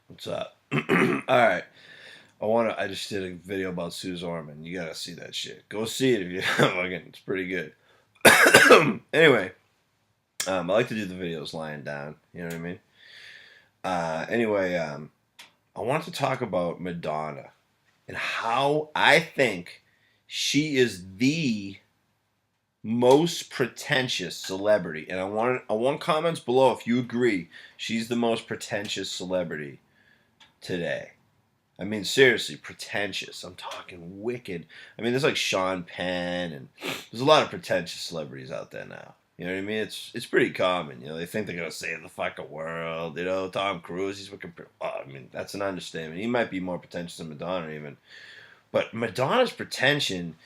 What's up? All right. I just did a video about Suze Orman. You gotta see that shit. Go see it if you fucking. It's pretty good. Anyway, I like to do the videos lying down. You know what I mean? Anyway, I want to talk about Madonna and how I think she is the most pretentious celebrity. And I want comments below if you agree she's the most pretentious celebrity today. I mean, seriously, pretentious. I'm talking wicked. I mean, there's like Sean Penn, and there's a lot of pretentious celebrities out there now. You know what I mean? It's pretty common. You know, they think they're gonna save the fucking world. You know, Tom Cruise, he's fucking. Oh, I mean, that's an understatement. He might be more pretentious than Madonna even. But Madonna's pretension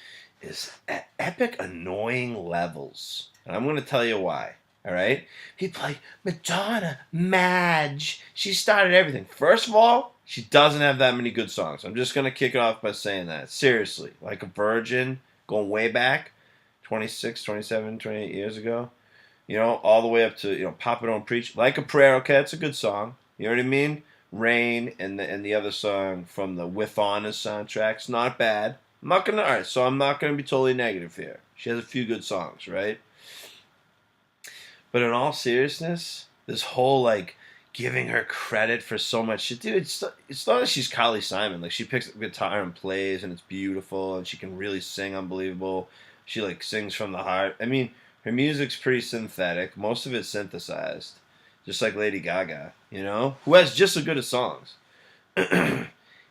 is at epic, annoying levels, and I'm gonna tell you why. All right, people like Madonna, Madge. She started everything. First of all, she doesn't have that many good songs. I'm just gonna kick it off by saying that. Seriously, like a virgin, going way back, 26, 27, 28 years ago. You know, all the way up to Papa Don't Preach. Like a Prayer, okay, it's a good song. You know what I mean? Rain and the other song from the With Honors soundtrack's not bad. I'm not gonna be totally negative here. She has a few good songs, right? But in all seriousness, this whole like giving her credit for so much shit, dude. It's not that she's Kylie Simon. Like she picks up guitar and plays, and it's beautiful, and she can really sing unbelievable. She like sings from the heart. I mean, her music's pretty synthetic. Most of it's synthesized, just like Lady Gaga. You know, who has just as good as songs. And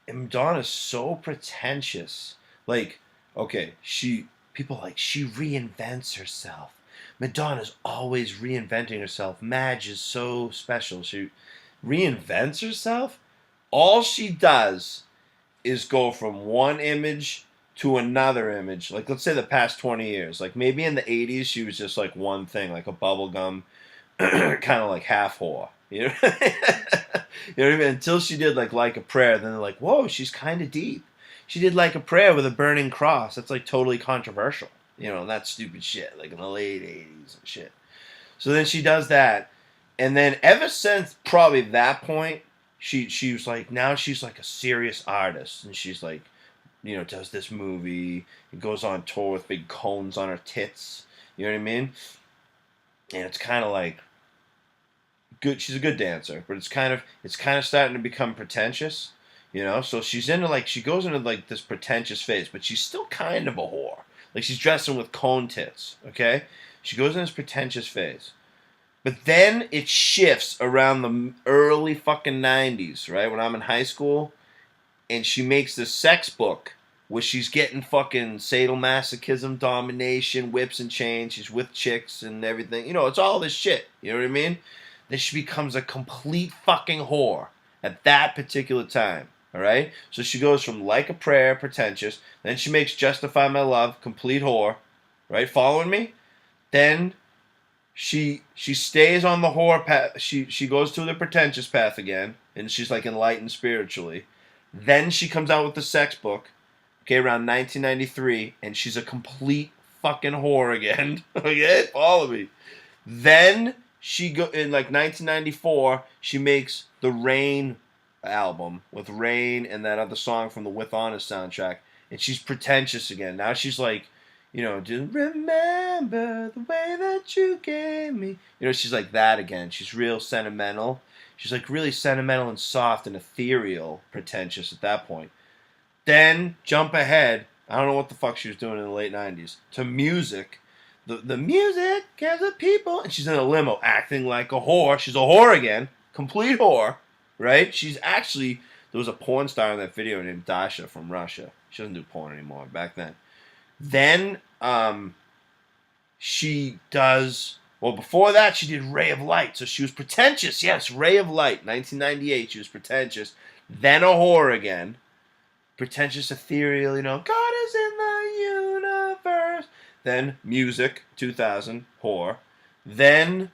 Madonna's so pretentious. Like, okay, she reinvents herself. Madonna's always reinventing herself. Madge is so special. She reinvents herself. All she does is go from one image to another image. Like, let's say the past 20 years. Like, maybe in the 80s, she was just like one thing, like a bubblegum, kind of like half whore. You know? You know what I mean? Until she did like a prayer, then they're like, whoa, she's kind of deep. She did like a prayer with a burning cross. That's like totally controversial. You know, that stupid shit, like in the late 80s and shit. So then she does that. And then ever since probably that point, she was like, now she's like a serious artist. And she's like, does this movie and goes on tour with big cones on her tits. You know what I mean? And it's kind of like, good. She's a good dancer, but it's kind of starting to become pretentious, So she goes into like this pretentious phase, but she's still kind of a whore. Like she's dressing with cone tits. Okay, she goes in this pretentious phase, but then it shifts around the early fucking 90s, right? When I'm in high school, and she makes this sex book where she's getting fucking sadomasochism, domination, whips and chains. She's with chicks and everything. It's all this shit. You know what I mean? Then she becomes a complete fucking whore at that particular time. All right? So she goes from Like a Prayer, pretentious. Then she makes Justify My Love, complete whore. Right? Following me? Then she stays on the whore path. She goes to the pretentious path again. And she's like enlightened spiritually. Then she comes out with the sex book, okay, around 1993, and she's a complete fucking whore again. Okay, follow me. Then in like 1994, she makes the Rain album with Rain and that other song from the With Honors soundtrack, and she's pretentious again. Now she's like, just remember the way that you gave me. She's like that again. She's real sentimental. She's like really sentimental and soft and ethereal, pretentious at that point. Then jump ahead. I don't know what the fuck she was doing in the late 90s. To music. The music as a people. And she's in a limo acting like a whore. She's a whore again. Complete whore. Right? There was a porn star in that video named Dasha from Russia. She doesn't do porn anymore back then. Then she does. Well, before that, she did Ray of Light. So she was pretentious. Yes, Ray of Light. 1998, she was pretentious. Then a whore again. Pretentious, ethereal, God is in the universe. Then music, 2000, whore. Then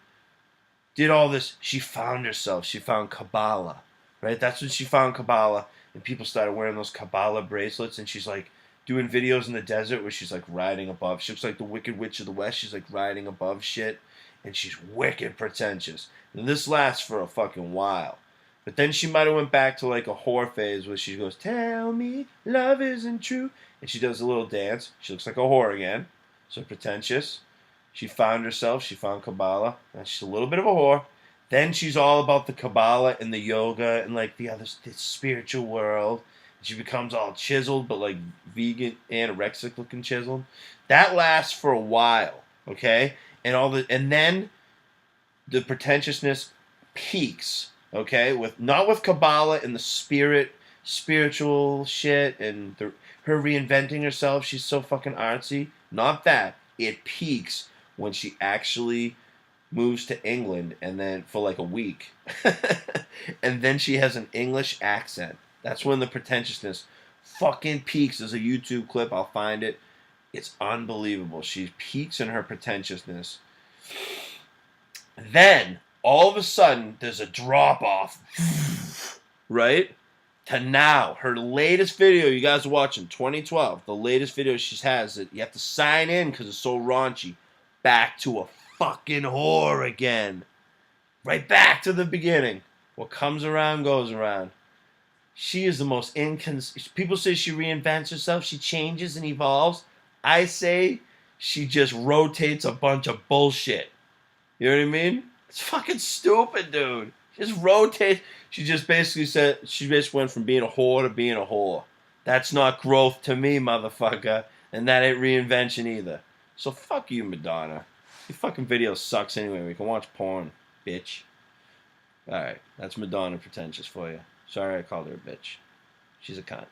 did all this. She found herself. She found Kabbalah, right? That's when she found Kabbalah. And people started wearing those Kabbalah bracelets. And she's like doing videos in the desert where she's like riding above. She looks like the Wicked Witch of the West. She's like riding above shit. And she's wicked pretentious. And this lasts for a fucking while. But then she might have went back to like a whore phase where she goes, "Tell me love isn't true," and she does a little dance. She looks like a whore again. So Pretentious. She found herself. She found Kabbalah. And she's a little bit of a whore. Then she's all about the Kabbalah and the yoga and like the spiritual world. She becomes all chiseled, but like vegan, anorexic looking chiseled. That lasts for a while, okay? And then the pretentiousness peaks, okay? Not with Kabbalah and the spiritual shit and her reinventing herself. She's so fucking artsy. Not that. It peaks when she actually moves to England and then for like a week. And then she has an English accent. That's when the pretentiousness fucking peaks. There's a YouTube clip. I'll find it. It's unbelievable. She peaks in her pretentiousness. Then, all of a sudden, there's a drop off. Right? To now. Her latest video, you guys are watching, 2012. The latest video she has that you have to sign in because it's so raunchy. Back to a fucking whore again. Right back to the beginning. What comes around goes around. She is the most people say she reinvents herself. She changes and evolves. I say she just rotates a bunch of bullshit. You know what I mean? It's fucking stupid, dude. She just rotates. She basically went from being a whore to being a whore. That's not growth to me, motherfucker. And that ain't reinvention either. So fuck you, Madonna. Your fucking video sucks anyway. We can watch porn, bitch. Alright, that's Madonna Pretentious for you. Sorry I called her a bitch. She's a cunt.